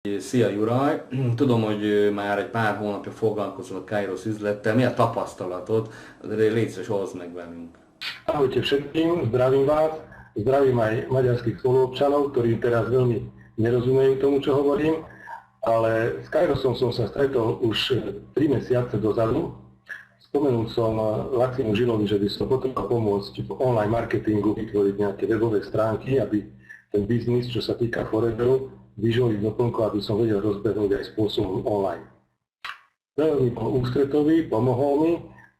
Szia Juraj! Tudom, hogy már egy pár hónapja foglalkozol a Kairos üzlettel. Mi a tapasztalatod? Légy szíves, hozd meg velünk. Ahojte všetkým, zdravím vás, zdravím aj maďarských spoluobčanov, ktorí teraz veľmi nerozumejú tomu, čo hovorím, ale s Kairosom som sa stretol už 3 mesiace dozadu. Spomenul som Lacimu Žilovi, že by som potreboval pomôcť v online marketingu vytvoriť nejaké webové stránky, aby ten biznis, čo sa týka Foreveru, vyžoliť doplnko, aby som vedel rozbehnúť aj spôsobom online. Veľmi bol ústretový, pomohol mi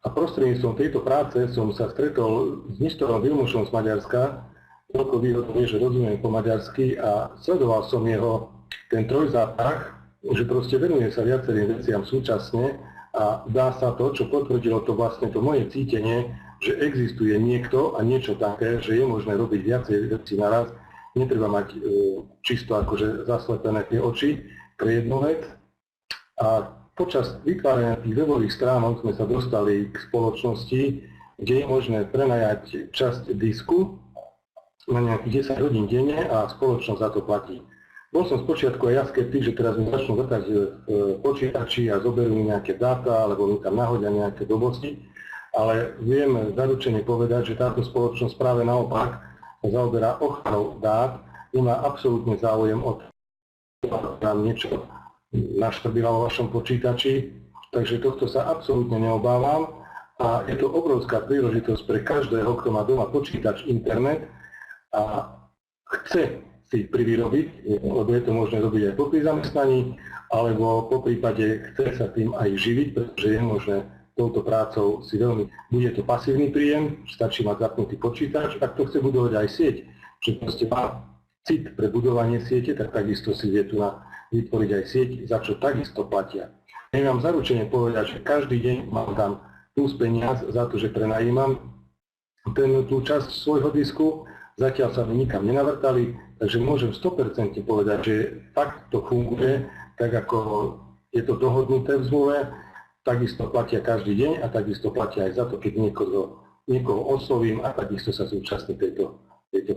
a prostredníctvom tejto práce som sa stretol s Nistorom Vilmošom z Maďarska. Veľkou výhodou je, že rozumiem po maďarsky a sledoval som jeho ten trojzápach, že proste venuje sa viacerým veciam súčasne a dá sa to, čo potvrdilo to vlastne to moje cítenie, že existuje niekto a niečo také, že je možné robiť viacej vecí naraz. Netreba mať čisto akože zaslepené tie oči pre jednu vec. A počas vytvárania tých webových stránok sme sa dostali k spoločnosti, kde je možné prenajať časť disku na nejakých 10 hodín denne a spoločnosť za to platí. Bol som spočiatku aj ja skeptik, že teraz mi začnú vrtať v počítači a zoberú mi nejaké dáta alebo mi tam nahodia nejaké blbosti, ale viem zaručene povedať, že táto spoločnosť práve naopak zaoberá ochranou dát, nemá absolútne záujem o nám niečo naštrbila vo vašom počítači, takže tohto sa absolútne neobávam a je to obrovská príležitosť pre každého, kto má doma počítač, internet a chce si privyrobiť, lebo je to možné robiť aj popri zamestnaní, alebo po prípade chce sa tým aj živiť, pretože je možné touto prácou si veľmi, bude to pasívny príjem, stačí mať zapnutý počítač, ak to chce budovať aj sieť, že proste má cit pre budovanie siete, tak takisto si vie tu vytvoriť aj sieť, za čo takisto platia. Ja vám zaručene povedať, že každý deň mám tam plus peniaz za to, že prenajímam tú časť svojho disku, zatiaľ sa mi nikam nenavrtali, takže môžem 100% povedať, že fakt to funguje, tak ako je to dohodnuté v zmluve. Takisto platia každý deň a takisto platia aj za to, keď niekoho oslovím a takisto sa zúčastní tejto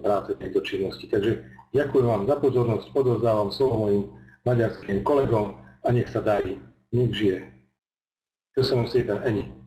práce, tejto činnosti. Takže ďakujem vám za pozornosť, odovzdávam slovo mojim maďarským kolegom a nech sa darí, nech žije. Köszönöm szépen, ennyi.